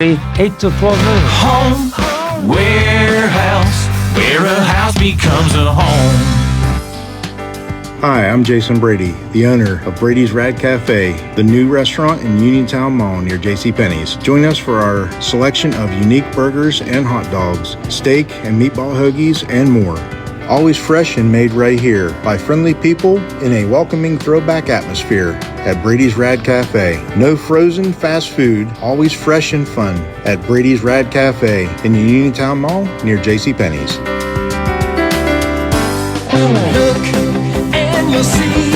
8 to 12 noon. Home Warehouse, where a house becomes a home. Hi, I'm Jason Brady, the owner of Brady's Rad Cafe, the new restaurant in Uniontown Mall near JCPenney's. Join us for our selection of unique burgers and hot dogs, steak and meatball hoagies, and more. Always fresh and made right here by friendly people in a welcoming throwback atmosphere at Brady's Rad Cafe. No frozen fast food, always fresh and fun at Brady's Rad Cafe in the Uniontown Mall near JCPenney's. Look and you'll see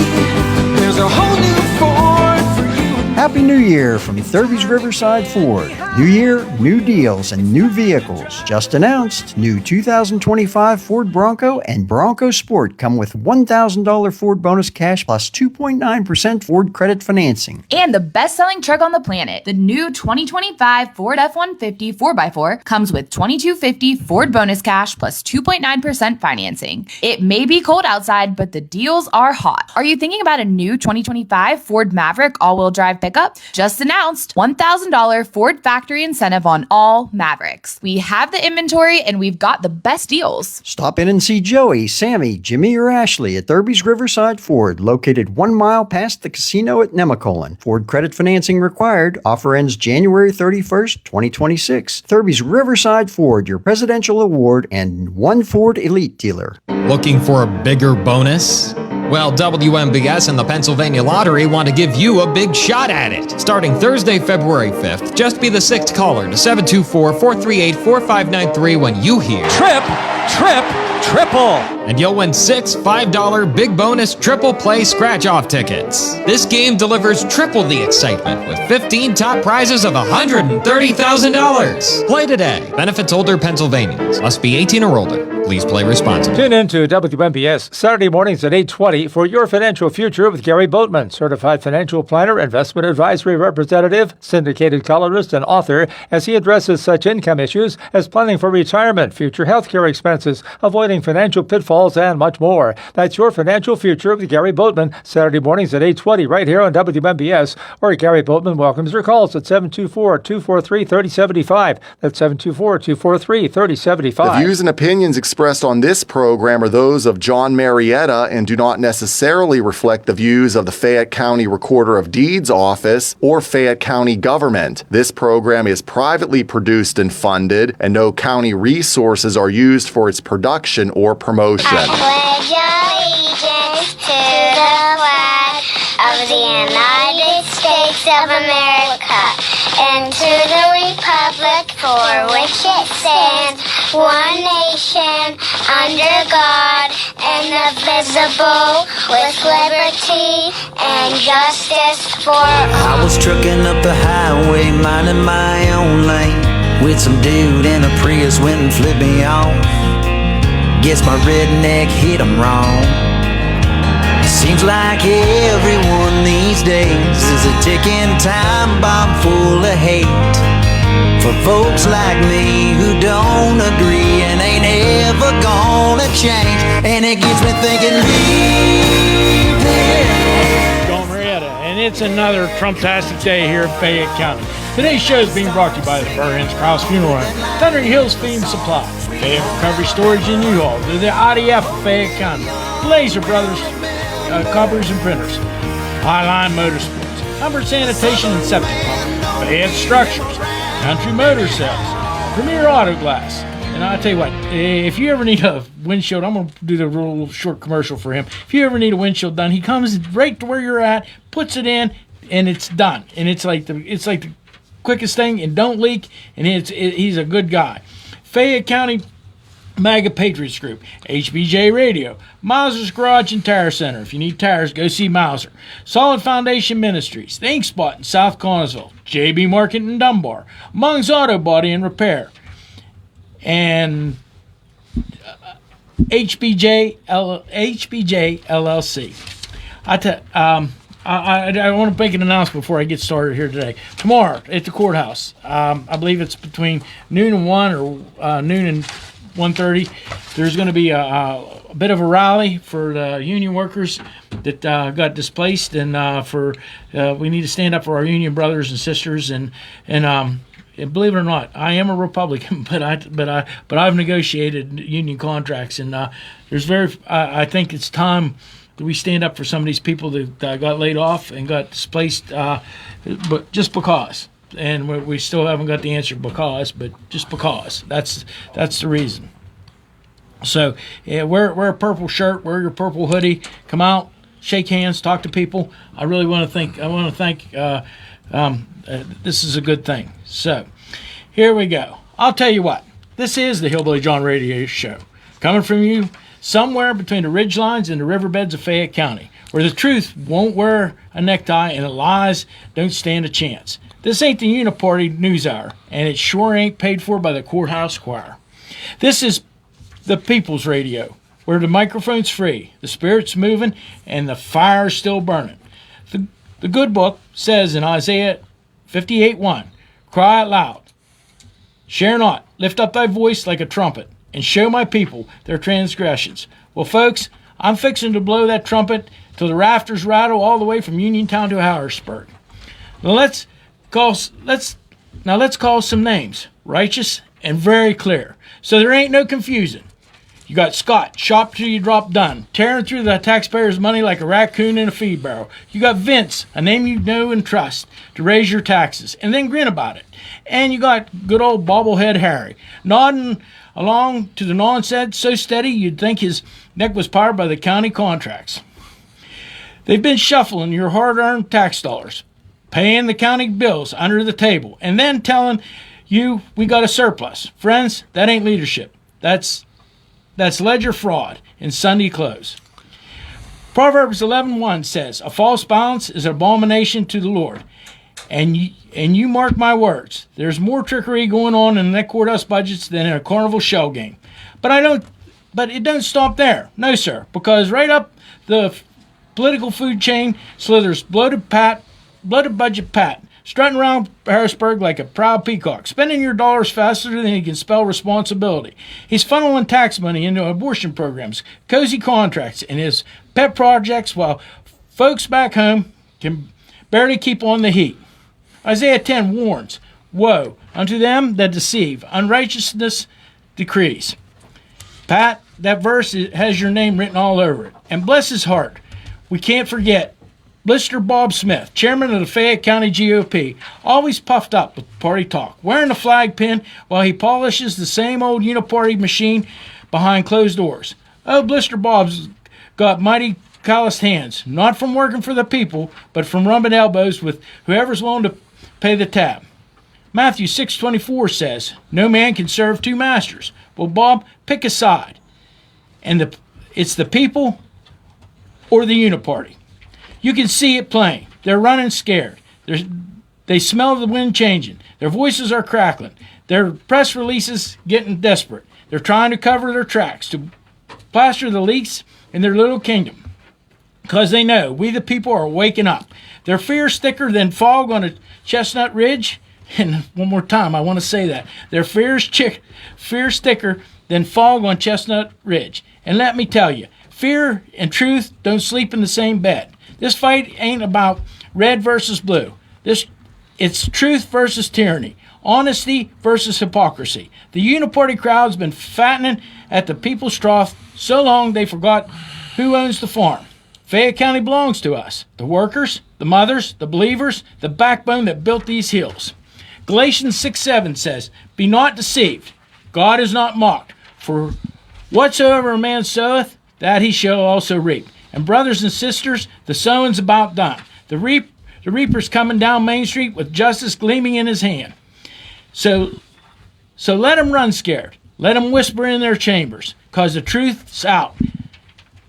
there's a whole new Ford for you. Happy New Year from Thurby's Riverside Ford. New year, new deals, and new vehicles. Just announced, new 2025 Ford Bronco and Bronco Sport come with $1,000 Ford bonus cash plus 2.9% Ford credit financing. And the best-selling truck on the planet, the new 2025 Ford F-150 4x4 comes with $2,250 Ford bonus cash plus 2.9% financing. It may be cold outside, but the deals are hot. Are you thinking about a new 2025 Ford Maverick all-wheel drive pickup? Just announced, $1,000 Ford factory incentive on all Mavericks. We have the inventory and we've got the best deals. Stop in and see Joey, Sammy, Jimmy, or Ashley at Thurby's Riverside Ford, located 1 mile past the casino at Nemacolin. Ford credit financing required. Offer ends January 31st, 2026. Thurby's Riverside Ford, your presidential award and one Ford elite dealer. Looking for a bigger bonus? Well, WMBS and the Pennsylvania Lottery want to give you a big shot at it. Starting Thursday, February 5th, just be the 6th caller to 724-438-4593 when you hear Triple. and you'll win 6 $5 big bonus triple play scratch-off tickets. This game delivers triple the excitement with 15 top prizes of $130,000. Play today. Benefits older Pennsylvanians. Must be 18 or older. Please play responsibly. Tune in to WMBS Saturday mornings at 8:20 for Your Financial Future with Gary Boatman, certified financial planner, investment advisory representative, syndicated columnist, and author, as he addresses such income issues as planning for retirement, future healthcare expenses, avoiding financial pitfalls, and much more. That's Your Financial Future with Gary Boatman, Saturday mornings at 8:20 right here on WMBS, where Gary Boatman welcomes your calls at 724-243-3075. That's 724-243-3075. The views and opinions expressed on this program are those of John Marietta and do not necessarily reflect the views of the Fayette County Recorder of Deeds Office or Fayette County government. This program is privately produced and funded, and no county resources are used for its production or promotion. I pledge allegiance to the flag of the United States of America and to the republic for which it stands, one nation, under God, indivisible, with liberty and justice for all. I was trucking up the highway, minding my own lane, with some dude in a Prius went and flipped me off. Guess my redneck hit him wrong. Seems like everyone these days is a ticking time bomb full of hate for folks like me who don't agree and ain't ever gonna change. And it gets me thinking, leave it. John Marietta, and it's another Trump-tastic day here in Fayette County. Today's show is being brought to you by the Burns Krause Funeral Home, Thundering Hills Feed and Supply, Fayette Recovery Storage in U-Haul, the IDF of Fayette County, Laser Brothers, Covers and Printers, Highline Motorsports, Hubbard Sanitation and Septic Pump, Fayette Structures, Country Motor Sales, Premier Auto Glass. And I'll tell you what, if you ever need a windshield, I'm going to do the real short commercial for him. If you ever need a windshield done, he comes right to where you're at, puts it in, and it's done. And it's like the quickest thing, and don't leak, and he's a good guy. Fayette County MAGA Patriots Group, HBJ Radio, Mauser's Garage and Tire Center. If you need tires, go see Mauser. Solid Foundation Ministries, The Ink Spot in South Connersville, JB Market in Dunbar, Mung's Auto Body and Repair, and HBJ LLC. I want to make an announcement before I get started here today. Tomorrow at the courthouse, I believe it's between noon and 1 or noon and 1:30. There's going to be a bit of a rally for the union workers that got displaced, and we need to stand up for our union brothers and sisters. And And believe it or not, I am a Republican, but I've negotiated union contracts, and I think it's time that we stand up for some of these people that got laid off and got displaced, but just because. And we still haven't got the answer because, but just because. That's the reason. So yeah, wear a purple shirt, wear your purple hoodie, come out, shake hands, talk to people. I really want to thank. This is a good thing. So here we go. I'll tell you what. This is the Hillbilly Jon Radio Show, coming from you somewhere between the ridgelines and the riverbeds of Fayette County, where the truth won't wear a necktie and the lies don't stand a chance. This ain't the Uniparty News Hour, and it sure ain't paid for by the courthouse choir. This is the People's Radio, where the microphone's free, the spirit's moving, and the fire's still burning. The good book says in Isaiah 58:1, cry out loud, share not, lift up thy voice like a trumpet, and show my people their transgressions. Well, folks, I'm fixing to blow that trumpet till the rafters rattle all the way from Uniontown to Harrisburg. Now let's call some names, righteous and very clear, so there ain't no confusion. You got Scott, shop till you drop done, tearing through the taxpayers' money like a raccoon in a feed barrel. You got Vince, a name you know and trust, to raise your taxes and then grin about it. And you got good old bobblehead Harry, nodding along to the nonsense so steady you'd think his neck was powered by the county contracts. They've been shuffling your hard-earned tax dollars, paying the county bills under the table, and then telling you we got a surplus. Friends, that ain't leadership. That's ledger fraud in Sunday clothes. Proverbs 11:1 says, a false balance is an abomination to the Lord. And you mark my words, there's more trickery going on in the courthouse budgets than in a carnival shell game. But it don't stop there. No, sir, because right up the political food chain slithers bloated budget Pat, strutting around Harrisburg like a proud peacock, spending your dollars faster than he can spell responsibility. He's funneling tax money into abortion programs, cozy contracts, and his pet projects while folks back home can barely keep on the heat. Isaiah 10 warns, woe unto them that deceive, unrighteousness decrees. Pat, that verse has your name written all over it. And bless his heart, we can't forget Blister Bob Smith, chairman of the Fayette County GOP, always puffed up with party talk, wearing a flag pin while he polishes the same old Uniparty machine behind closed doors. Oh, Blister Bob's got mighty calloused hands, not from working for the people, but from rubbing elbows with whoever's willing to pay the tab. Matthew 6:24 says, no man can serve two masters. Well, Bob, pick a side. And it's the people or the Uniparty. You can see it plain. They're running scared. They smell the wind changing. Their voices are crackling. Their press releases getting desperate. They're trying to cover their tracks, to plaster the leaks in their little kingdom. Because they know we the people are waking up. Their fear's thicker than fog on a chestnut ridge. And one more time, I want to say that. Their fear's thicker than fog on Chestnut Ridge. And let me tell you, fear and truth don't sleep in the same bed. This fight ain't about red versus blue. It's truth versus tyranny, honesty versus hypocrisy. The Uniparty crowd's been fattening at the people's trough so long they forgot who owns the farm. Fayette County belongs to us, the workers, the mothers, the believers, the backbone that built these hills. Galatians 6:7 says, be not deceived. God is not mocked. For whatsoever a man soweth, that he shall also reap. And brothers and sisters, the sowing's about done. The reaper's coming down Main Street with justice gleaming in his hand. So let them run scared. Let them whisper in their chambers, because the truth's out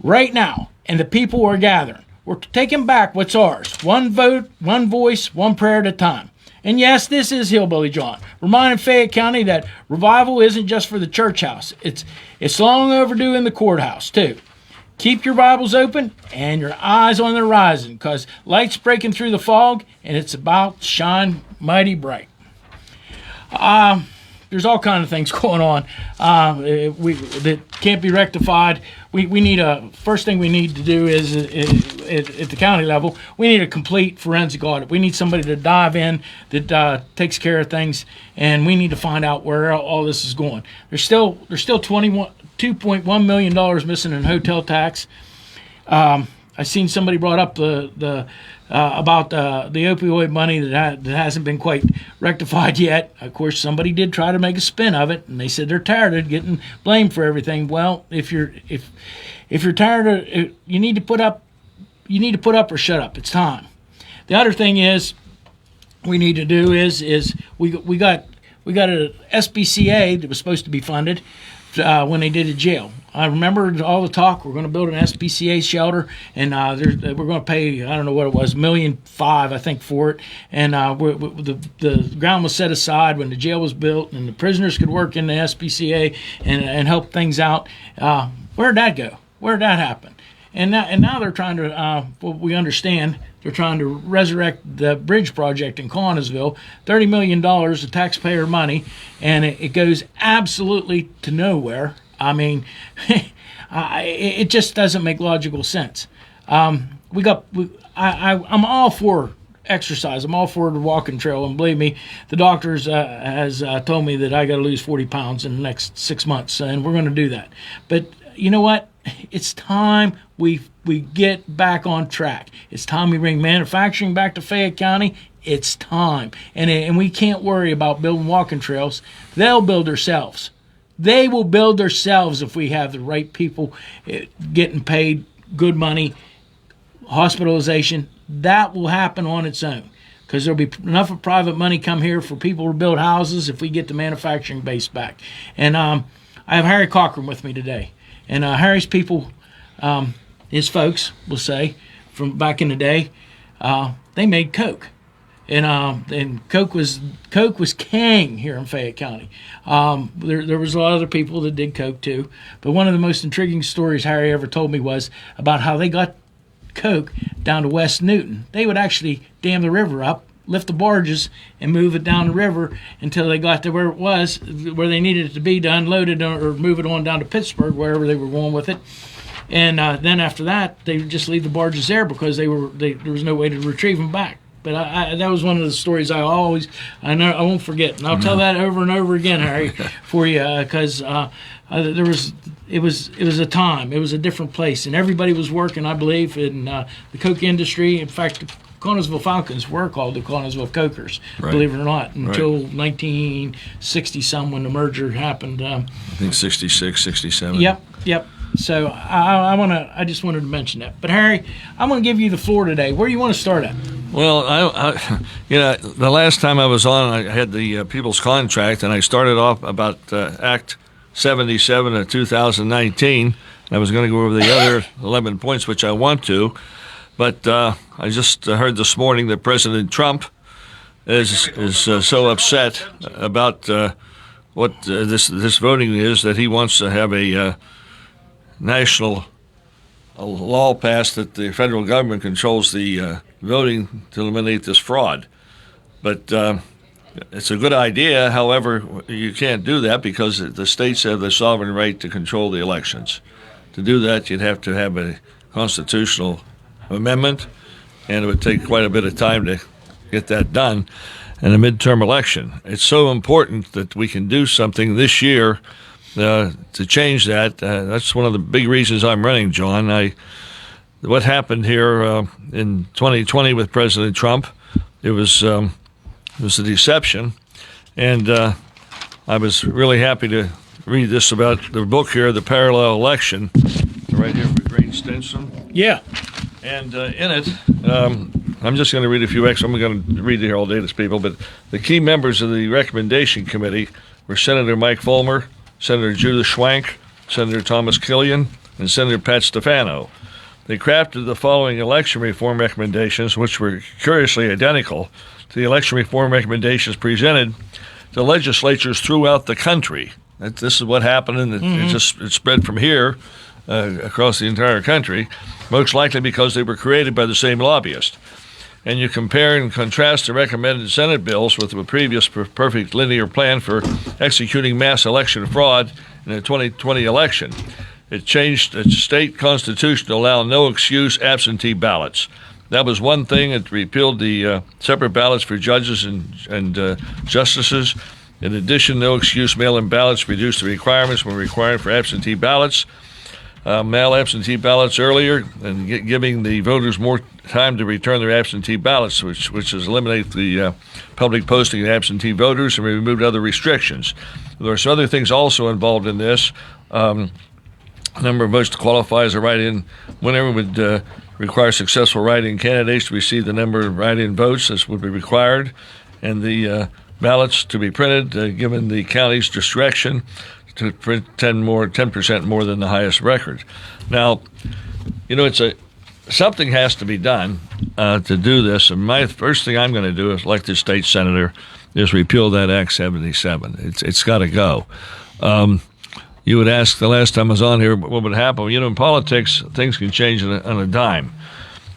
right now, and the people are gathering. We're taking back what's ours. One vote, one voice, one prayer at a time. And yes, this is Hillbilly Jon, reminding Fayette County that revival isn't just for the church house. It's long overdue in the courthouse, too. Keep your Bibles open and your eyes on the horizon, because light's breaking through the fog, and it's about to shine mighty bright. there's all kinds of things going on that can't be rectified. We need first thing we need to do is at the county level, we need a complete forensic audit. We need somebody to dive in that takes care of things, and we need to find out where all this is going. There's still $2.1 million missing in hotel tax. I seen somebody brought up about the opioid money that hasn't been quite rectified yet. Of course, somebody did try to make a spin of it, and they said they're tired of getting blamed for everything. Well, if you're tired of it, you need to put up or shut up. It's time. The other thing is we need to do is we got a SBCA that was supposed to be funded when they did a jail. I remember all the talk. We're going to build an SPCA shelter, and we're going to pay, I don't know what it was, $1.5 million, I think, for it. And the ground was set aside when the jail was built, and the prisoners could work in the SPCA and help things out. Where'd that go? Where'd that happen? And now they're trying to, what we understand, they're trying to resurrect the bridge project in Connellsville, $30 million of taxpayer money, and it goes absolutely to nowhere. I mean, it just doesn't make logical sense. I'm all for exercise. I'm all for the walking trail, and believe me, the doctors has told me that I got to lose 40 pounds in the next 6 months, and we're going to do that. But you know what? It's time we get back on track. It's time we bring manufacturing back to Fayette County. It's time, and we can't worry about building walking trails. They'll build themselves. They will build themselves if we have the right people getting paid good money, hospitalization. That will happen on its own, because there'll be enough of private money come here for people to build houses if we get the manufacturing base back. And I have Harry Cochran with me today. And Harry's people, his folks will say, from back in the day, they made Coke. And Coke was king here in Fayette County. There was a lot of other people that did Coke too, but one of the most intriguing stories Harry ever told me was about how they got Coke down to West Newton. They would actually dam the river up, lift the barges, and move it down the river until they got to where they needed it to be to unload it or move it on down to Pittsburgh, wherever they were going with it. And then after that, they would just leave the barges there because there was no way to retrieve them back. But that was one of the stories I won't forget, and I'll tell that over and over again, Harry, for you, because it was a time, it was a different place, and everybody was working, I believe, in the Coke industry. In fact, the Connellsville Falcons were called the Connellsville Cokers, right, believe it or not, until 1960-some when the merger happened. I think 66, 67. Yep. So I just wanted to mention that. But Harry, I'm going to give you the floor today. Where do you want to start at? Well, the last time I was on, I had the People's Contract, and I started off about Act 77 of 2019. And I was going to go over the other 11 points, which I want to, but I just heard this morning that President Trump is so upset about what this voting is that he wants to have a national law passed that the federal government controls the voting to eliminate this fraud. But it's a good idea. However, you can't do that because the states have the sovereign right to control the elections. To do that, you'd have to have a constitutional amendment, and it would take quite a bit of time to get that done in a midterm election. It's so important that we can do something this year to change that. That's one of the big reasons I'm running, John. What happened here in 2020 with President Trump, it was a deception, and I was really happy to read this about the book here, The Parallel Election, right here for Green Stinson. Yeah. And in it, I'm just going to read a few extras. I'm going to read it here all day to people, but the key members of the recommendation committee were Senator Mike Fulmer, Senator Judith Schwank, Senator Thomas Killian, and Senator Pat Stefano. They crafted the following election reform recommendations, which were curiously identical to the election reform recommendations presented to legislatures throughout the country. This is what happened, and it spread from here across the entire country, most likely because they were created by the same lobbyist. and you compare and contrast the recommended Senate bills with the previous perfect linear plan for executing mass election fraud in the 2020 election. It changed the state constitution to allow no excuse absentee ballots. That was one thing. It repealed the separate ballots for judges and justices. In addition, no excuse mail-in ballots reduced the requirements when required for absentee ballots. Mail absentee ballots earlier and giving the voters more time to return their absentee ballots, which has eliminated the public posting of absentee voters and removed other restrictions. There are some other things also involved in this. Number of votes to qualify as a write-in winner would require successful write-in candidates to receive the number of write-in votes as would be required, and the ballots to be printed given the county's discretion to print 10% more than the highest record. Now, something has to be done to do this, and my first thing I'm going to do as elected state senator is repeal that Act 77. It's got to go. You would ask the last time I was on here what would happen. In politics, things can change on a dime,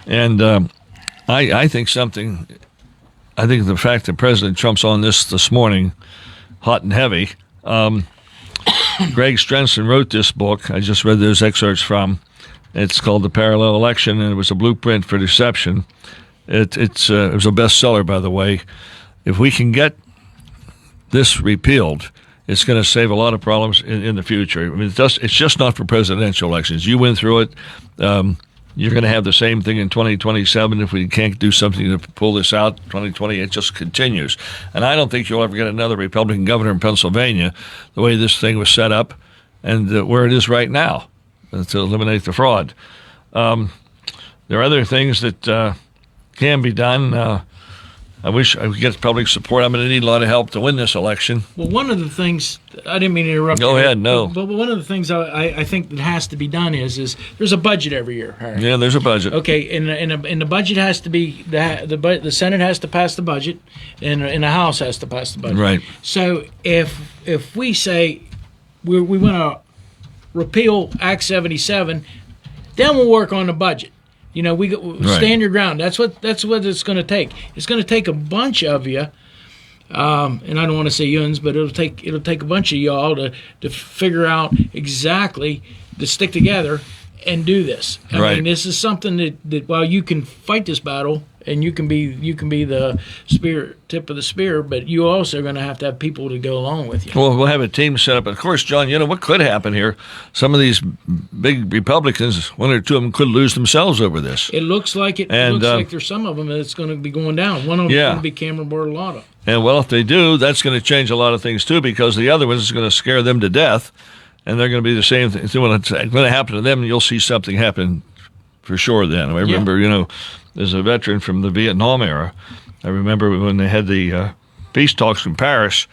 and I think the fact that President Trump's on this morning, hot and heavy. Greg Strenson wrote this book. I just read those excerpts from. It's called The Parallel Election, and it was a blueprint for deception. It was a bestseller, by the way. If we can get this repealed, it's going to save a lot of problems in the future. I mean, it's just not for presidential elections. You went through it. You're going to have the same thing in 2027 if we can't do something to pull this out. 2020, it just continues. And I don't think you'll ever get another Republican governor in Pennsylvania the way this thing was set up and where it is right now to eliminate the fraud. There are other things that can be done. I wish I could get public support. I'm going to need a lot of help to win this election. Well, one of the things, I didn't mean to interrupt. Go ahead, no. But one of the things I think that has to be done is there's a budget every year. Harry. Yeah, there's a budget. Okay, and the budget has to be, the Senate has to pass the budget, and the House has to pass the budget. Right. So if we say we want to repeal Act 77, then we'll work on the budget. We stand your ground. That's what it's going to take. It's going to take a bunch of you, and I don't want to say yuns, but it'll take a bunch of y'all to figure out exactly to stick together and do this. I mean, this is something that while you can fight this battle and you can be the tip of the spear, but you also are going to have people to go along with you. Well, we'll have a team set up. Of course, John, what could happen here? Some of these big Republicans, one or two of them could lose themselves over this. It looks like it. And, looks like there's some of them that's going to be going down. One of them is going to be Cameron Bortolotta. And, well, if they do, that's going to change a lot of things, too, because the other ones is going to scare them to death, and they're going to be the same thing. When it's going to happen to them, you'll see something happen for sure then. I remember, as a veteran from the Vietnam era, I remember when they had the peace talks in Paris,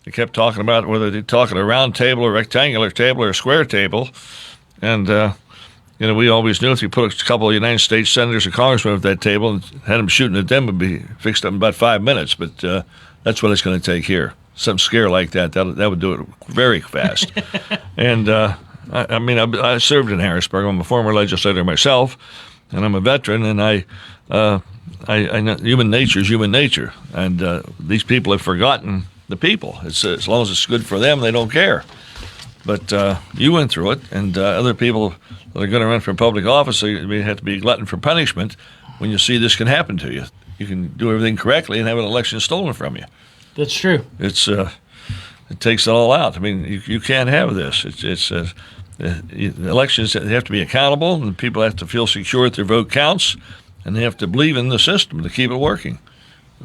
they kept talking about whether they're talking a round table, a rectangular table, or a square table. And, we always knew if you put a couple of United States senators or congressmen at that table and had them shooting at them, it would be fixed up in about 5 minutes. But that's what it's going to take here. Some scare like that would do it very fast. And, I served in Harrisburg. I'm a former legislator myself, and I'm a veteran, and I know human nature is human nature, and these people have forgotten the people. It's as long as it's good for them, they don't care. But you went through it, and other people that are going to run for public office, they have to be glutton for punishment when you see this can happen to you. You can do everything correctly and have an election stolen from you. That's true. It takes it all out. I mean, you can't have this. Elections have to be accountable, and people have to feel secure that their vote counts, and they have to believe in the system to keep it working.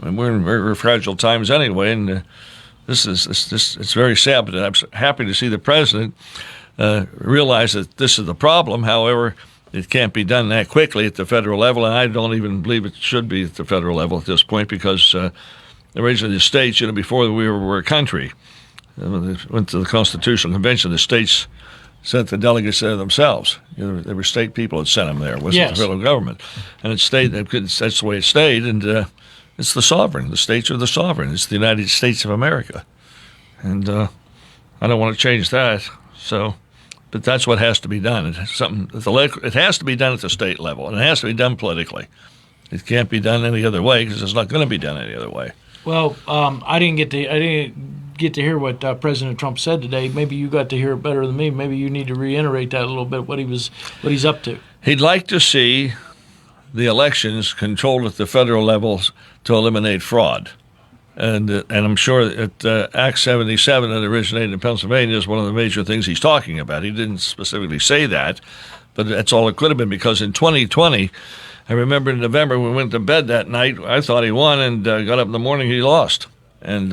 I mean, we're in very fragile times anyway, and it's very sad. But I'm happy to see the president realize that this is the problem. However, it can't be done that quickly at the federal level, and I don't even believe it should be at the federal level at this point because originally the states, before we were a country, went to the Constitutional Convention, the states sent the delegates there themselves. There were state people that sent them there. It wasn't the federal government. And it stayed. That's the way it stayed. And it's the sovereign. The states are the sovereign. It's the United States of America. And I don't want to change that. But that's what has to be done. It has to be done at the state level, and it has to be done politically. It can't be done any other way because it's not going to be done any other way. Well, I didn't get to hear what President Trump said today. Maybe you got to hear it better than me. Maybe you need to reiterate that a little bit. What he's up to. He'd like to see the elections controlled at the federal levels to eliminate fraud. And I'm sure that Act 77 that originated in Pennsylvania is one of the major things he's talking about. He didn't specifically say that, but that's all it could have been, because in 2020, I remember in November we went to bed that night, I thought he won, and got up in the morning, he lost. And,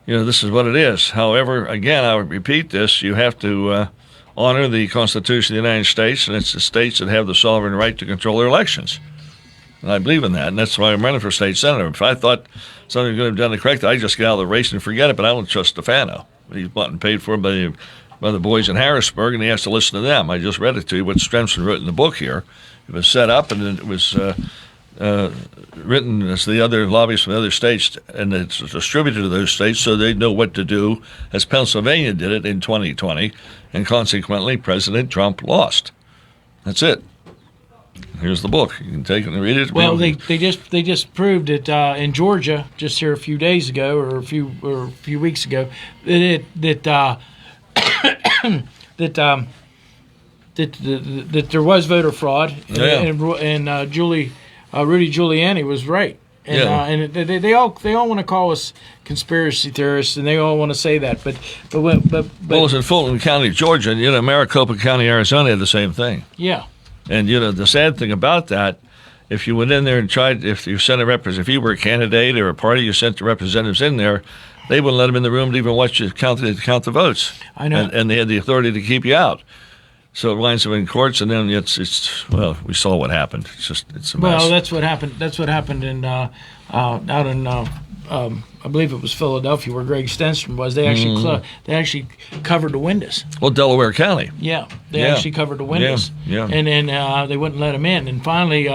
this is what it is. However, again, I would repeat this, you have to honor the Constitution of the United States, and it's the states that have the sovereign right to control their elections. And I believe in that, and that's why I'm running for state senator. If I thought somebody could have done it correctly, I'd just get out of the race and forget it, but I don't trust Stefano. He's bought and paid for by the boys in Harrisburg, and he has to listen to them. I just read it to you, what Stremson wrote in the book here. It was set up, and it was written as the other lobbyists from the other states, and it's distributed to those states so they know what to do, as Pennsylvania did it in 2020, and consequently, President Trump lost. That's it. Here's the book. You can take it and read it. Well, they just proved it in Georgia just here a few days ago, or a few weeks ago, that there was voter fraud, and Rudy Giuliani was right. And they all want to call us conspiracy theorists, and they all want to say that. But well, it's in Fulton County, Georgia, and Maricopa County, Arizona had the same thing. Yeah. And the sad thing about that, if you went in there and tried, if you were a candidate or a party, you sent the representatives in there, they wouldn't let them in the room to even watch you count the votes. I know. And they had the authority to keep you out. So it winds up in courts, and then it's we saw what happened. It's a mess. Well, that's what happened. That's what happened in out in I believe it was Philadelphia, where Greg Stenstrom was. They actually covered the windows. Well, Delaware County. Yeah, they actually covered the windows. Yeah. And then they wouldn't let him in. And finally,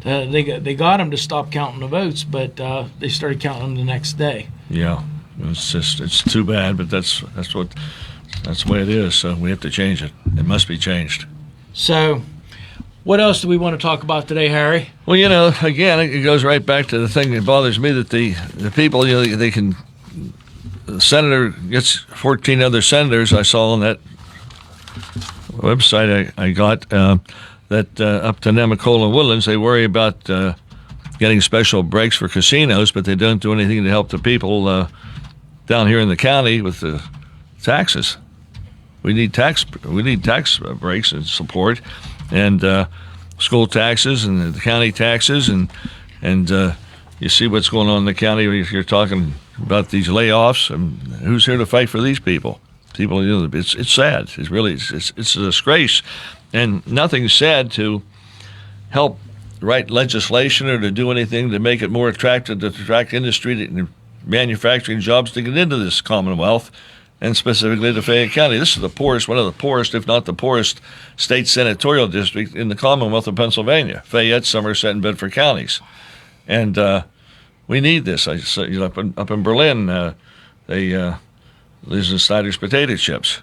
they got him to stop counting the votes, but they started counting them the next day. Yeah, it's too bad, but that's the way it is. So we have to change it. It must be changed. So, what else do we want to talk about today, Harry? Well, again, it goes right back to the thing that bothers me, that the people, the senator gets 14 other senators. I saw on that website I got that up to Nemacolin and Woodlands, they worry about getting special breaks for casinos, but they don't do anything to help the people down here in the county with the taxes. We need tax breaks and support, and school taxes and the county taxes, and you see what's going on in the county. You're talking about these layoffs, and who's here to fight for these people? It's sad. It's a disgrace, and nothing's said to help write legislation or to do anything to make it more attractive to attract industry and manufacturing jobs to get into this Commonwealth, and specifically to Fayette County. This is one of the poorest, if not the poorest, state senatorial district in the Commonwealth of Pennsylvania. Fayette, Somerset, and Bedford counties. And we need this. Up in Berlin, they losing Snyder's potato chips.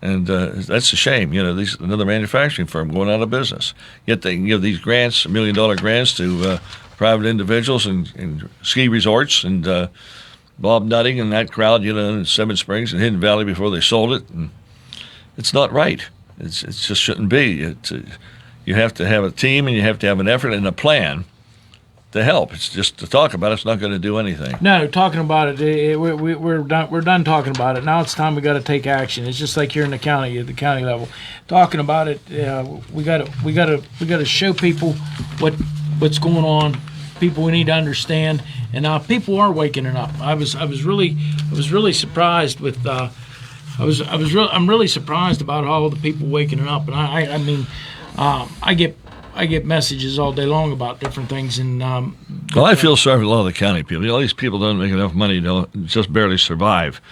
And that's a shame. Another manufacturing firm going out of business. Yet they can give these grants, $1 million grants, to private individuals and ski resorts, and Bob Nutting and that crowd, in Seven Springs and Hidden Valley before they sold it. And it's not right. It just shouldn't be. You have to have a team, and you have to have an effort and a plan to help. It's just to talk about it's not going to do anything. No, talking about it, we're done. We're done talking about it. Now it's time we got to take action. It's just like here in the county, at the county level, talking about it. We got to show people what's going on. People we need to understand, and now people are waking it up. I was really surprised with. I'm really surprised about all the people waking it up, and I get messages all day long about different things, and well, I feel sorry for a lot of the county people. All these people don't make enough money to just barely survive,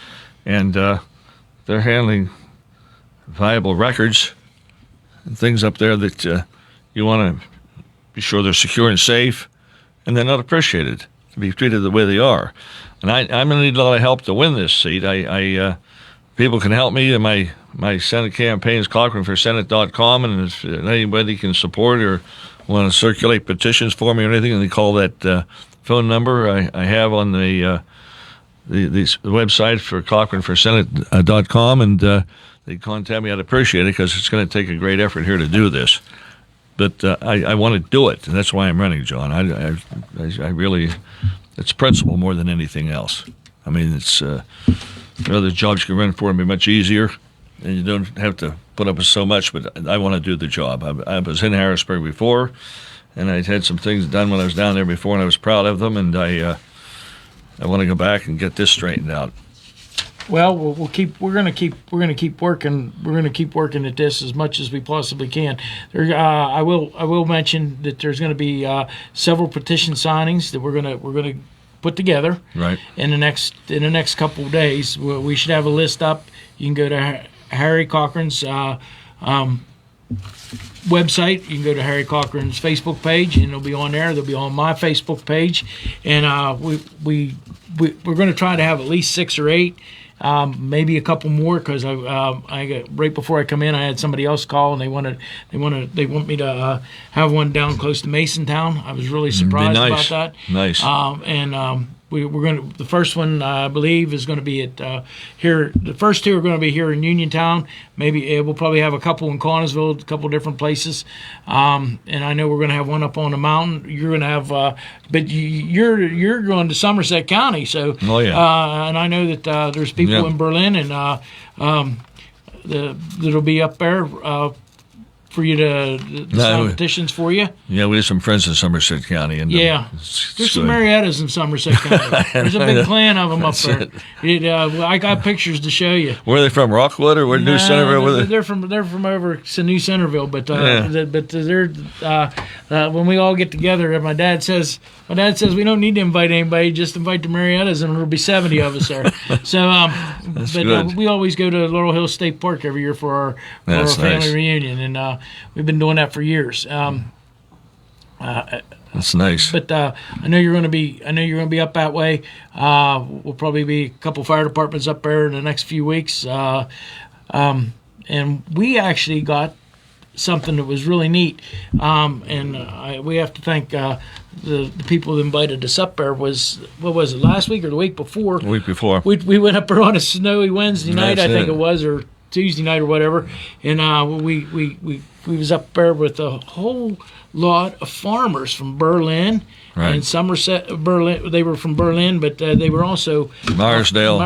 and they're handling viable records and things up there that you want to be sure they're secure and safe. And they're not appreciated to be treated the way they are. And I'm going to need a lot of help to win this seat. People can help me, and my Senate campaign is CochranForSenate.com, and if anybody can support or want to circulate petitions for me or anything, they call that phone number I have on the website for CochranForSenate.com, and they contact me. I'd appreciate it because it's going to take a great effort here to do this. But I want to do it, and that's why I'm running, John. I really, it's principle more than anything else. I mean, it's other jobs you can run for and be much easier, and you don't have to put up with so much, but I want to do the job. I was in Harrisburg before, and I had some things done when I was down there before, and I was proud of them, and I want to go back and get this straightened out. Well, we're going to keep working at this as much as we possibly can. I will mention that there's going to be several petition signings that we're going to put together. Right. In the next couple of days. We should have a list up. You can go to Harry Cochran's website. You can go to Harry Cochran's Facebook page, and it'll be on there. They'll be on my Facebook page, and we're going to try to have at least 6 or 8. Maybe a couple more, because I got, right before I come in, I had somebody else call, and they want me to have one down close to Masontown. I was really surprised about that. Nice. We're going to, the first one I believe is going to be at here. The first 2 are going to be here in Uniontown. Maybe we'll probably have a couple in Connellsville, a couple different places. And I know we're going to have one up on the mountain. You're going to have, but you're going to Somerset County, so. Oh yeah. And I know that there's people in Berlin, and that'll be up there for you to sign petitions for you. Yeah, we have some friends in Somerset County, and there's some Mariettas in Somerset County. There's a big clan of them up there. I got pictures to show you. Where are they from? Rockwood or where? New Centerville? They're from over to New Centerville, but they're when we all get together. My dad says we don't need to invite anybody, just invite the Mariettas, and there'll be 70 of us there. So, we always go to Laurel Hill State Park every year for our family reunion, and we've been doing that for years. That's nice. But I know you're going to be up that way. We'll probably be a couple fire departments up there in the next few weeks. And we actually got something that was really neat. We have to thank the people that invited us up there. What was it, last week or the week before? The week before. We went up there on a snowy Wednesday night, I think it was, or Tuesday night or whatever, and we was up there with a whole lot of farmers from Berlin and Somerset. Berlin, they were from Berlin, but they were also Marsdale,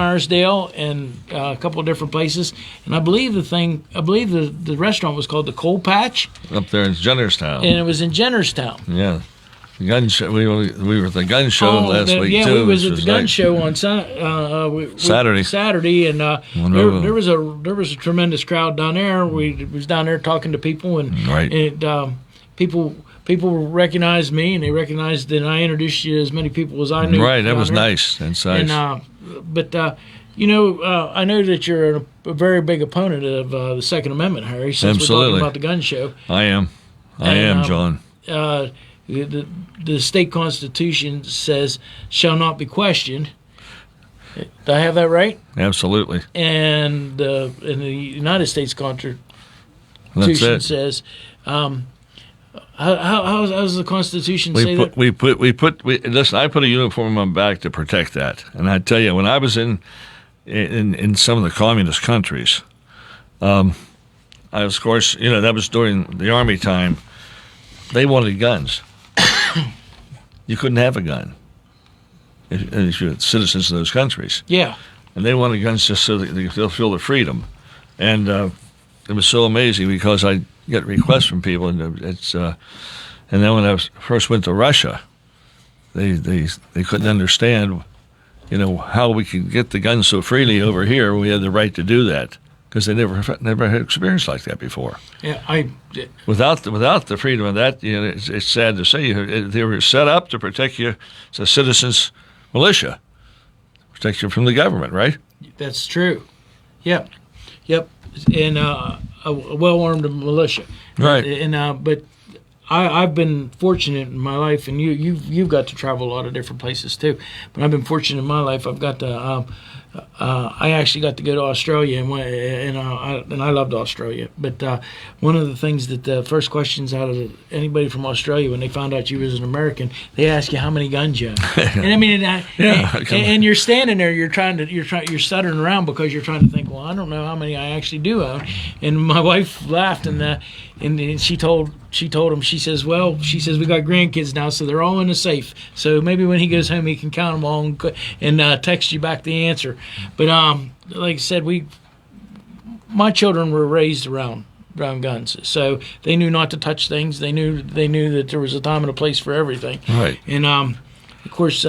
and a couple of different places. And I believe the restaurant was called the Coal Patch up there in Jennerstown, and it was in Jennerstown. Yeah. Gun show. We were at the gun show last week too. Yeah, we was at the gun show on Saturday, and there was a tremendous crowd down there. We was down there talking to people, and people recognized me, and they recognized that I introduced you to as many people as I knew. Right, that was nice. That's nice. But I know that you're a very big opponent of the Second Amendment, Harry. Since we're talking about the gun show, I am, John. The state constitution says shall not be questioned. Do I have that right? Absolutely. And the United States Constitution says, how's the Constitution say that? Listen, I put a uniform on my back to protect that. And I tell you, when I was in some of the communist countries, I of course, that was during the Army time. They wanted guns. You couldn't have a gun if you're citizens of those countries. Yeah. And they wanted guns just so that they could feel the freedom. And it was so amazing because I get requests from people, and and then when I first went to Russia, they couldn't understand, how we could get the guns so freely over here. We had the right to do that because they never had experience like that before. Yeah, Without the freedom of that, it's sad to say they were set up to protect you as a citizen's militia, protect you from the government, right? That's true. Yep, and a well-armed militia, right? And but I've been fortunate in my life, and you've got to travel a lot of different places too. But I've been fortunate in my life. I've got to. I actually got to go to Australia, and I loved Australia. But one of the things that the first questions out of anybody from Australia when they found out you was an American, they ask you how many guns you have. And I mean, and you're standing there, you're stuttering around because you're trying to think. Well, I don't know how many I actually do own. And my wife laughed, and she told him. She says, "Well, we got grandkids now, so they're all in a safe. So maybe when he goes home, he can count them all and text you back the answer." But like I said, my children were raised around guns, so they knew not to touch things. They knew that there was a time and a place for everything. Right. And of course,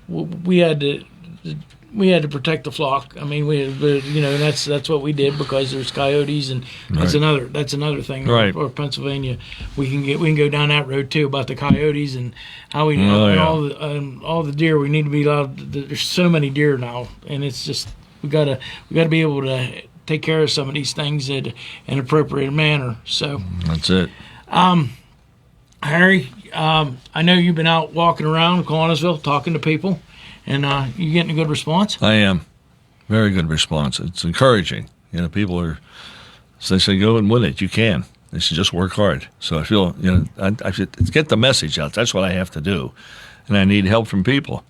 we had to protect the flock. I mean, that's what we did because there's coyotes, and that's another thing. Right. Or Pennsylvania, we can go down that road too about the coyotes and how we all the deer. We need to be allowed. There's so many deer now, and it's just we gotta be able to take care of some of these things in an appropriate manner. So that's it. Harry, I know you've been out walking around Connellsville talking to people. And you getting a good response? I am. Very good response. It's encouraging. People are, so they say, go and win it. You can. They should just work hard. So I feel, I should get the message out. That's what I have to do. And I need help from people.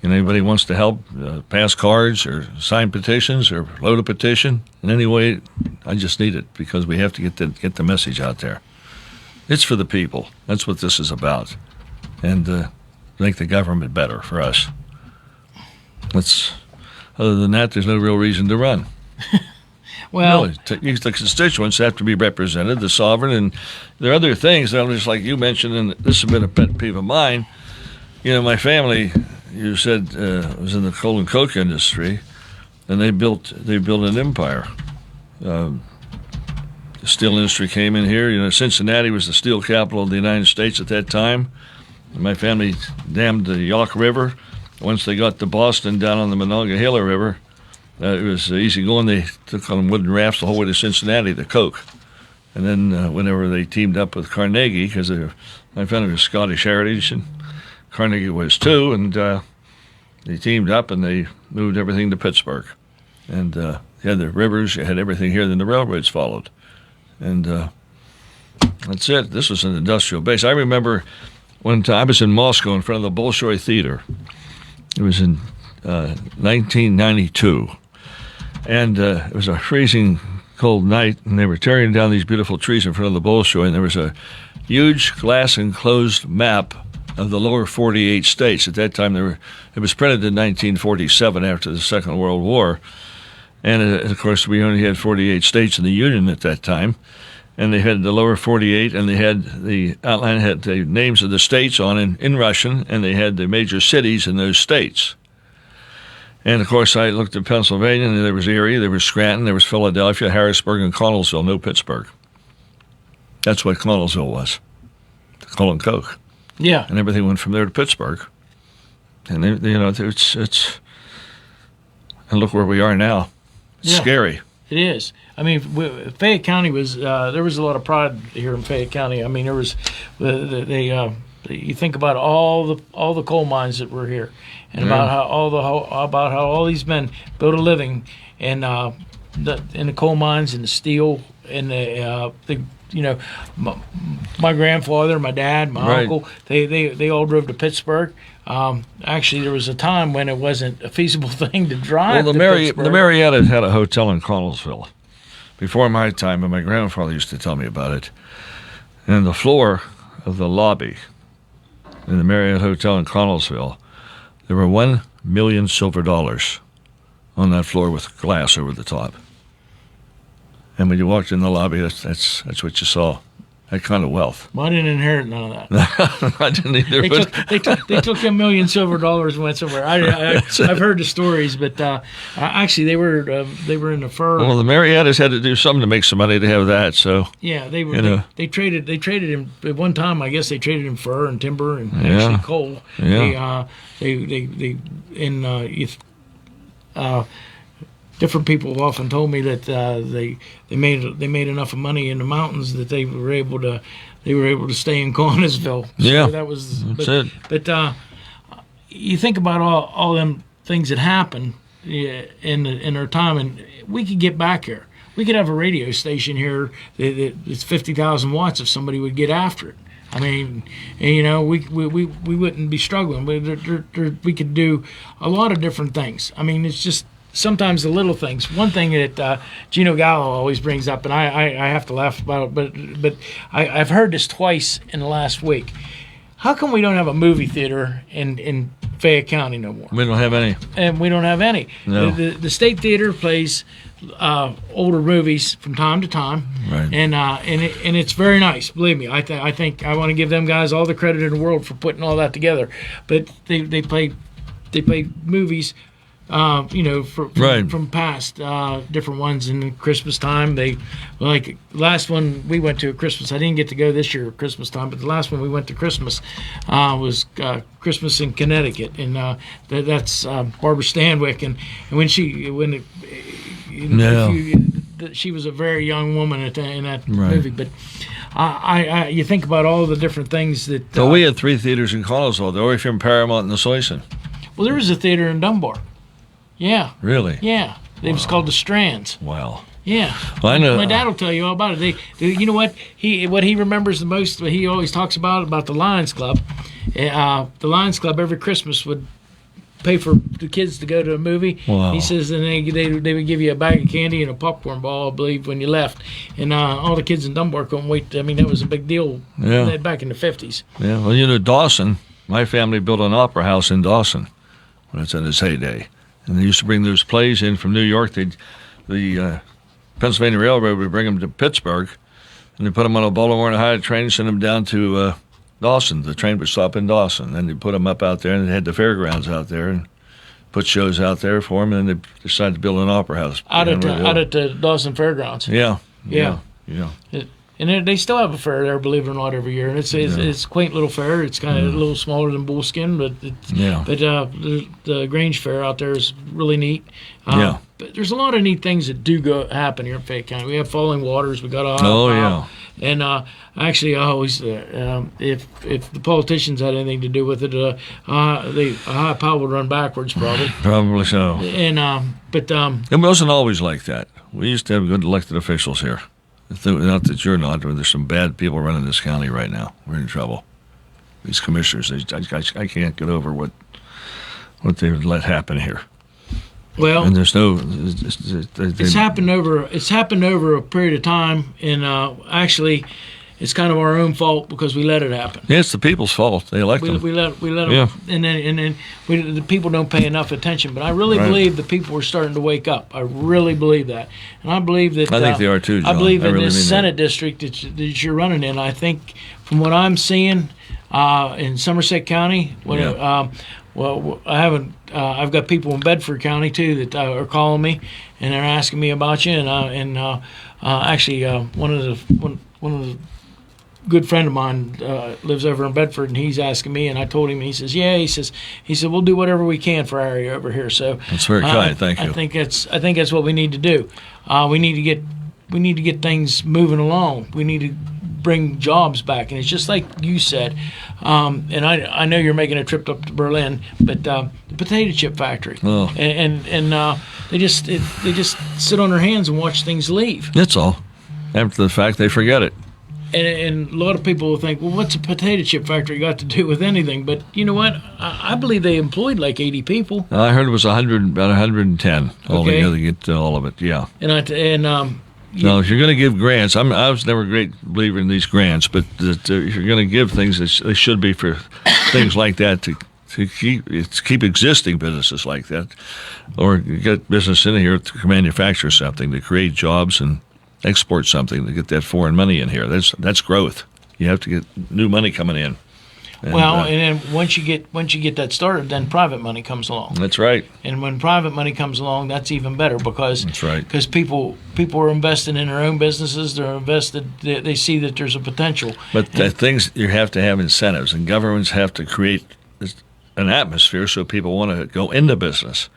Anybody wants to help pass cards or sign petitions or load a petition in any way, I just need it because we have to get the message out there. It's for the people. That's what this is about. And make the government better for us. Other than that, there's no real reason to run. Well, really, the constituents have to be represented, the sovereign, and there are other things. Just like you mentioned, and this has been a pet peeve of mine. My family, you said, was in the coal and coke industry, and they built an empire. The steel industry came in here. Cincinnati was the steel capital of the United States at that time. My family dammed the Yawk River. Once they got to Boston down on the Monongahela River, it was easy going. They took on wooden rafts the whole way to Cincinnati to coke. And then whenever they teamed up with Carnegie, because my family was Scottish heritage, and Carnegie was too, and they teamed up and they moved everything to Pittsburgh. And you had the rivers, you had everything here, then the railroads followed. And that's it. This was an industrial base. I remember one time I was in Moscow in front of the Bolshoi Theater. It was in 1992. And it was a freezing cold night, and they were tearing down these beautiful trees in front of the Bolshoi, and there was a huge glass-enclosed map of the lower 48 states. At that time, it was printed in 1947 after the Second World War. And, of course, we only had 48 states in the Union at that time. And they had the lower 48, and they had the outline had the names of the states on in Russian, and they had the major cities in those states. And, of course, I looked at Pennsylvania, and there was Erie, there was Scranton, there was Philadelphia, Harrisburg, and Connellsville, no Pittsburgh. That's what Connellsville was, the coal and coke. Yeah. And everything went from there to Pittsburgh. And, it's and look where we are now. It's scary. It is. I mean, Fayette County was there was a lot of pride here in Fayette County. I mean, there was you think about all the coal mines that were here, and about how all these men built a living in the coal mines and the steel and my grandfather, my dad, my uncle, they all drove to Pittsburgh. Actually, there was a time when it wasn't a feasible thing to drive. Well, the Marietta had a hotel in Connellsville before my time, and my grandfather used to tell me about it. And the floor of the lobby in the Marriott Hotel in Connellsville, there were $1 million silver dollars on that floor with glass over the top. And when you walked in the lobby, that's what you saw. That kind of wealth. Well, I didn't inherit none of that. I didn't either. They took $1 million silver dollars and went somewhere. I've heard the stories, but actually they were in the fur. Well, the Mariettas had to do something to make some money to have that. So yeah, they were. They traded him at one time. I guess they traded him fur and timber and actually coal. Yeah. different people have often told me that they made enough of money in the mountains that they were able to stay in Connersville. So Yeah, that was that's it. But you think about all them things that happened in our time, and we could get back here. We could have a radio station here that's 50,000 watts if somebody would get after it. I mean, and, you know, we wouldn't be struggling. We could do a lot of different things. I mean, it's just sometimes the little things. One thing that Gino Gallo always brings up, and I have to laugh about it, but I've heard this twice in the last week. How come we don't have a movie theater in Fayette County no more? We don't have any. And we don't have any. No. The State Theater plays older movies from time to time, Right. and it's very nice. Believe me, I think I want to give them guys all the credit in the world for putting all that together. But they play movies, from past different ones. In Christmas time, like last one we went to at Christmas. I didn't get to go this year at Christmas time, but the last one we went to Christmas was Christmas in Connecticut, and that's Barbara Stanwyck, and she was a very young woman in that movie, but. You think about all the different things that. So we had 3 theaters in Collinsville, though, if you're in Paramount and the Soyson. Well, there was a theater in Dunbar. Yeah. Really? Yeah. It was called the Strands. Wow. Yeah. Well, I know. My dad will tell you all about it. You know what he remembers the most. He always talks about the Lions Club. The Lions Club every Christmas would pay for the kids to go to a movie. Wow. He says, and they would give you a bag of candy and a popcorn ball, I believe, when you left. And all the kids in Dunbar couldn't wait. I mean, that was a big deal back in the 50s. Yeah. Well, you know, Dawson. My family built an opera house in Dawson when it's in its heyday. And they used to bring those plays in from New York. The Pennsylvania Railroad would bring them to Pittsburgh, and they put them on a Baltimore and Ohio train and send them down to Dawson. The train would stop in Dawson. Then they put them up out there, and they had the fairgrounds out there and put shows out there for them, and then they decided to build an opera house. Out at the Dawson Fairgrounds. Yeah. And they still have a fair there, believe it or not, every year. And it's a quaint little fair. It's kind of a little smaller than Bullskin, but the Grange Fair out there is really neat. But there's a lot of neat things that do happen here in Fayette County. We have Falling Waters. We got a and actually, I always if the politicians had anything to do with it, a high power would run backwards, probably. Probably so. And but it wasn't always like that. We used to have good elected officials here. Not that you're not, but there's some bad people running this county right now. We're in trouble. These commissioners, I can't get over what they let happen here. Well, and there's no. It's happened over a period of time, and actually, it's kind of our own fault because we let it happen. Yeah, it's the people's fault. They elect them. We let them, and then the people don't pay enough attention. But I really believe the people are starting to wake up. I really believe that, and I believe that. I think they are too, John. I believe in really this Senate district that you're running in. I think from what I'm seeing in Somerset County, well, I haven't. I've got people in Bedford County too that are calling me, and they're asking me about you. And actually, one of the good friend of mine lives over in Bedford, and he's asking me, and I told him. And he says, "Yeah." He said, "We'll do whatever we can for our area over here." So that's very kind. Thank you. I think that's what we need to do. We need to get things moving along. We need to bring jobs back, and it's just like you said. And I know you're making a trip up to Berlin, but the potato chip factory, and they just sit on their hands and watch things leave. That's all. After the fact, they forget it. And a lot of people will think, well, what's a potato chip factory got to do with anything? But you know what? I believe they employed like 80 people. I heard it was about 110 altogether to get all of it. Yeah. No, if you're going to give grants, I was never a great believer in these grants, but if you're going to give things, they should be for things like that to keep existing businesses like that, or get business in here to manufacture something, to create jobs and export something, to get that foreign money in here. That's growth. You have to get new money coming in. And, and then once you get that started, then private money comes along. That's right. And when private money comes along, that's even better because that's right. Because people are investing in their own businesses. They're invested. They see that there's a potential. But the things you have to have incentives, and governments have to create an atmosphere so people want to go into business.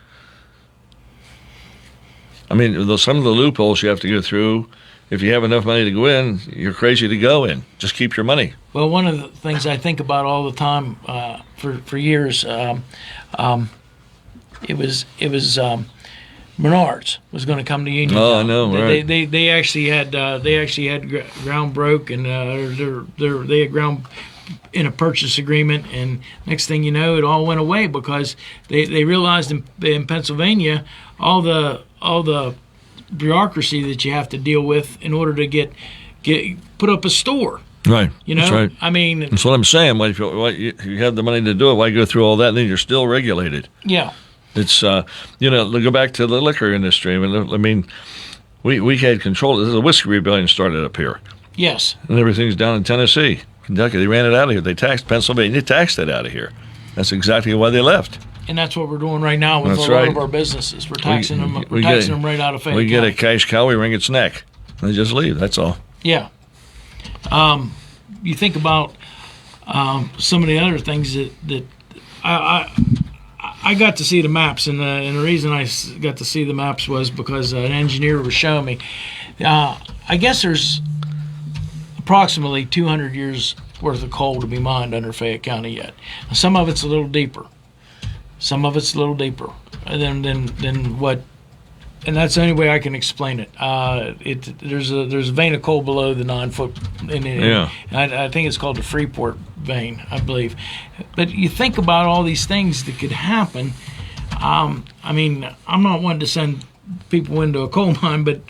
I mean, some of the loopholes you have to go through. If you have enough money to go in, you're crazy to go in. Just keep your money. Well, one of the things I think about all the time for years, it was Menards was going to come to Union. Oh, I know. Right. They actually had ground broke, and they had ground in a purchase agreement, and next thing you know, it all went away because they realized in Pennsylvania all the bureaucracy that you have to deal with in order to get put up a store. Right. You know, that's right. I mean, that's what I'm saying. If you have the money to do it, why go through all that? And then you're still regulated. Yeah. It's go back to the liquor industry. I mean, we had control. The whiskey rebellion started up here. Yes. And everything's down in Tennessee, Kentucky. They ran it out of here. They taxed Pennsylvania. They taxed it out of here. That's exactly why they left. And that's what we're doing right now with a lot of our businesses. We're taxing them. We're taxing them right out of Fayette We get County. a cash cow, we wring its neck. They just leave. That's all. Yeah. You think about some of the other things that I got to see the maps, and the reason I got to see the maps was because an engineer was showing me. I guess there's approximately 200 years worth of coal to be mined under Fayette County yet. Some of it's a little deeper. Some of it's a little deeper than what, and that's the only way I can explain it. There's a vein of coal below the 9 foot. Yeah. I think it's called the Freeport vein, I believe. But you think about all these things that could happen. I mean, I'm not one to send people into a coal mine, but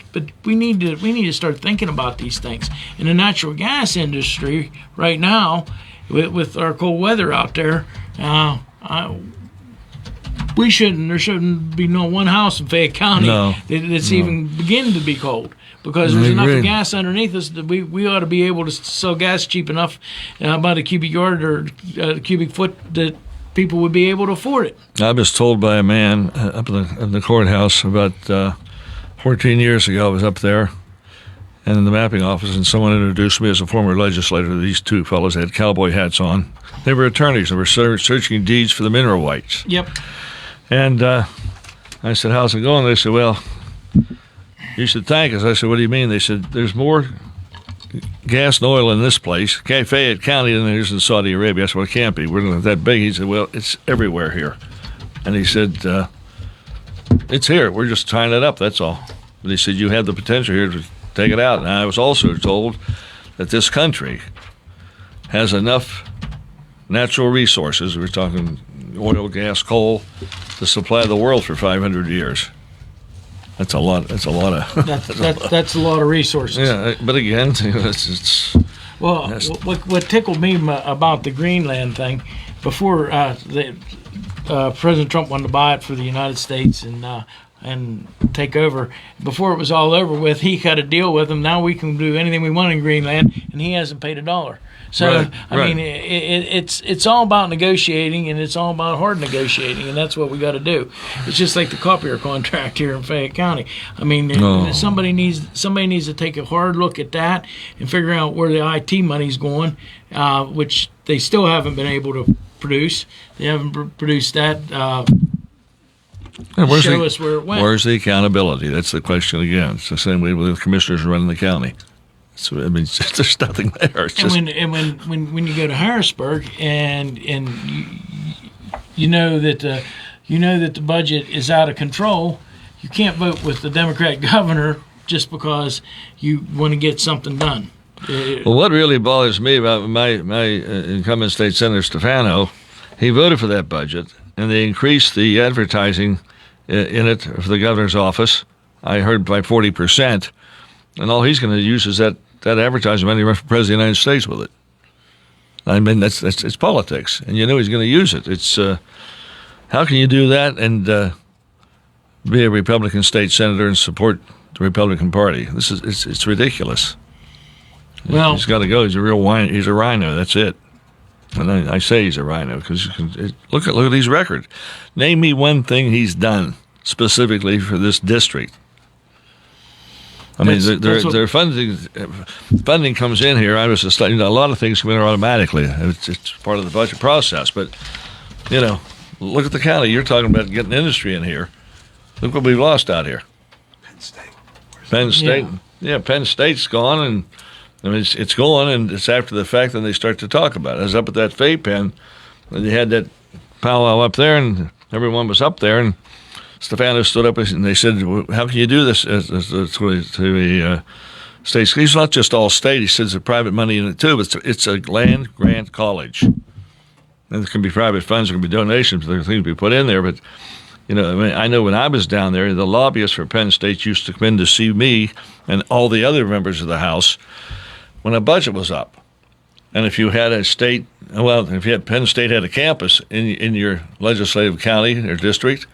we need to start thinking about these things. In the natural gas industry right now, with our cold weather out there, there shouldn't be no one house in Fayette County that's even beginning to be cold, because there's enough gas underneath us that we ought to be able to sell gas cheap enough by the cubic yard or cubic foot that people would be able to afford it. I was told by a man up in the courthouse about 14 years ago. I was up there and in the mapping office, and someone introduced me as a former legislator. These two fellows had cowboy hats on. They were attorneys. They were searching deeds for the mineral rights. Yep. And I said, how's it going? They said, well, you should thank us. I said, what do you mean? They said, there's more gas and oil in this place, Fayette County, than there is in Saudi Arabia. I said, well, it can't be. We're not that big. He said, well, it's everywhere here. And he said, it's here. We're just tying it up, that's all. But he said, you have the potential here to take it out. And I was also told that this country has enough natural resources. We're talking oil, gas, coal, to supply the world for 500 years. That's a lot. That's a lot of. That's a lot of resources. Yeah, but again, it's well. What tickled me about the Greenland thing, before President Trump wanted to buy it for the United States and take over. Before it was all over with, he cut a deal with them. Now we can do anything we want in Greenland, and he hasn't paid $1. So I mean, it's all about negotiating, and it's all about hard negotiating, and that's what we got to do. It's just like the copier contract here in Fayette County. I mean, somebody needs to take a hard look at that and figure out where the IT money's going, which they still haven't been able to produce. They haven't produced that. Show us where it went. Where's the accountability? That's the question again. It's the same way with the commissioners running the county. So I mean, there's nothing there. It's just... when you go to Harrisburg and you know that the budget is out of control, you can't vote with the Democrat governor just because you want to get something done. Well, what really bothers me about my incumbent state senator Stefano, he voted for that budget, and they increased the advertising in it for the governor's office. I heard by 40%, and all he's going to use is that advertising money to run for president of the United States with it. I mean, it's politics, and you know he's going to use it. It's how can you do that and be a Republican state senator and support the Republican Party? It's ridiculous. Well, he's got to go. He's a real he's a rhino. That's it. And I say he's a rhino because look at his record. Name me one thing he's done specifically for this district. I mean, their funding comes in here. I was just a lot of things come in automatically. It's part of the budget process. But look at the county. You're talking about getting industry in here. Look what we've lost out here. Penn State. Yeah, Penn State's gone, and I mean, it's going, and it's after the fact that they start to talk about it. I was up at that Fay Pen, and they had that powwow up there, and everyone was up there, and Stefano stood up and they said, well, how can you do this to the state? He's not just all state. He says there's private money in it too, but it's a land grant college. And there can be private funds, there can be donations, there are things to be put in there, but you know, I mean, I know when I was down there, the lobbyists for Penn State used to come in to see me and all the other members of the House when a budget was up. And if you had a state, well, if you had Penn State had a campus in your legislative county or district,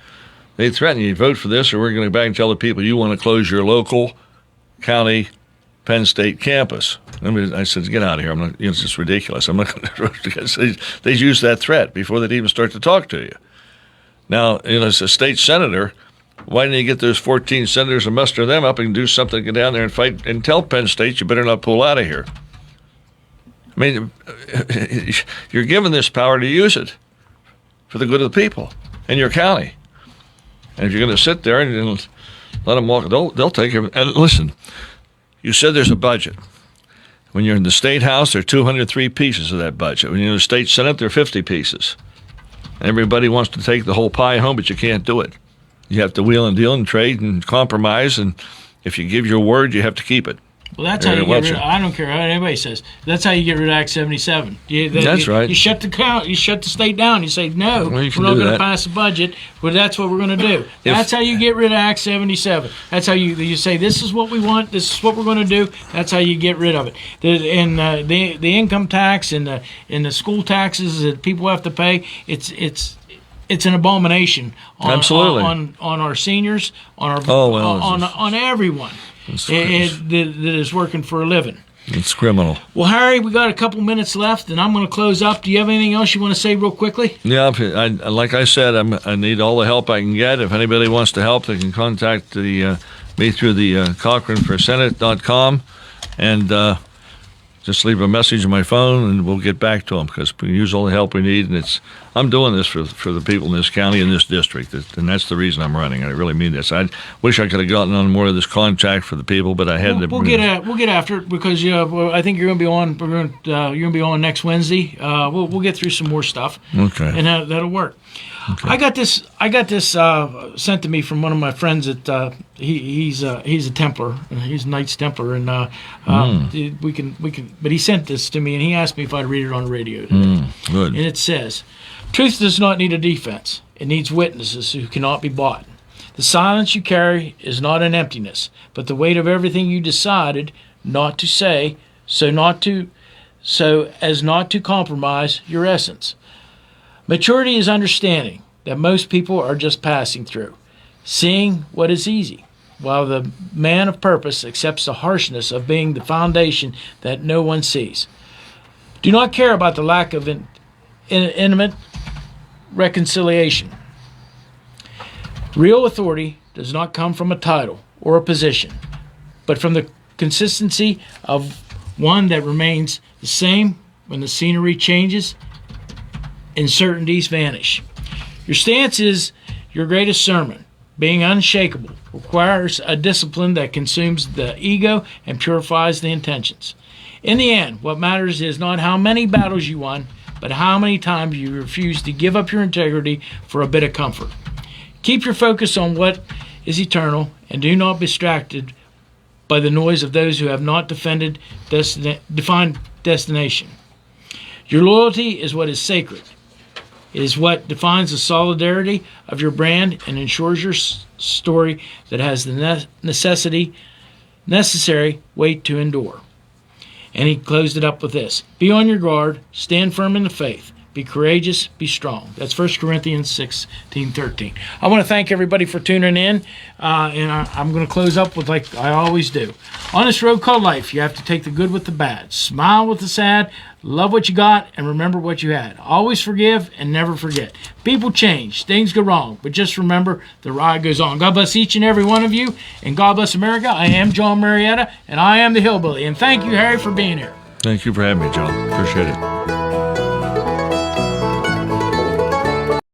they'd threaten you, vote for this or we're going to go back and tell the people you want to close your local county Penn State campus. I said, get out of here. I'm not, it's just ridiculous. I'm not going to. They use that threat before they'd even start to talk to you. Now, as a state senator, why didn't you get those 14 senators and muster them up and do something, get down there and fight and tell Penn State you better not pull out of here? I mean, you're given this power to use it for the good of the people in your county. And if you're going to sit there and let them walk, they'll take it. And listen, you said there's a budget. When you're in the State House, there are 203 pieces of that budget. When you're in the State Senate, there are 50 pieces. Everybody wants to take the whole pie home, but you can't do it. You have to wheel and deal and trade and compromise, and if you give your word, you have to keep it. Well, that's how you get rid of, I don't care what anybody says. That's how you get rid of Act 77. That's right. You shut the state down. You say, no, we're not going to pass a budget, but that's what we're going to do. That's how you get rid of Act 77. That's how you say, this is what we want, this is what we're going to do. That's how you get rid of it. The income tax and the school taxes that people have to pay, it's an abomination on our seniors, on everyone. That is working for a living. It's criminal. Well, Harry, we got a couple minutes left, and I'm going to close up. Do you have anything else you want to say real quickly? Yeah, like I said, I need all the help I can get. If anybody wants to help, they can contact me through the CochranForSenate.com and just leave a message on my phone, and we'll get back to them because we use all the help we need. And I'm doing this for the people in this county and this district, and that's the reason I'm running. I really mean this. I wish I could have gotten on more of this contract for the people, but I had to. We'll get after it because I think you're going to be on. You're going to be on next Wednesday. We'll get through some more stuff. Okay. And that'll work. Okay. I got this sent to me from one of my friends that he's a Templar. He's a Knights Templar, and we can. But he sent this to me, and he asked me if I'd read it on the radio today. Good. And it says, "Truth does not need a defense; it needs witnesses who cannot be bought. The silence you carry is not an emptiness, but the weight of everything you decided not to say, so as not to compromise your essence." Maturity is understanding that most people are just passing through, seeing what is easy, while the man of purpose accepts the harshness of being the foundation that no one sees. Do not care about the lack of intimate reconciliation. Real authority does not come from a title or a position, but from the consistency of one that remains the same when the scenery changes and certainties vanish. Your stance is your greatest sermon. Being unshakable requires a discipline that consumes the ego and purifies the intentions. In the end, what matters is not how many battles you won, but how many times you refuse to give up your integrity for a bit of comfort. Keep your focus on what is eternal, and do not be distracted by the noise of those who have not defined destination. Your loyalty is what is sacred. It is what defines the solidarity of your brand and ensures your story that has the necessary weight to endure. And he closed it up with this: be on your guard, stand firm in the faith, be courageous, be strong. That's 1 Corinthians 16:13. I want to thank everybody for tuning in, and I'm going to close up with like I always do. On this road called life, you have to take the good with the bad, smile with the sad, love what you got, and remember what you had. Always forgive and never forget. People change, things go wrong, but just remember the ride goes on. God bless each and every one of you, and God bless America. I am John Marietta, and I am the Hillbilly. And thank you, Harry, for being here. Thank you for having me, John. Appreciate it.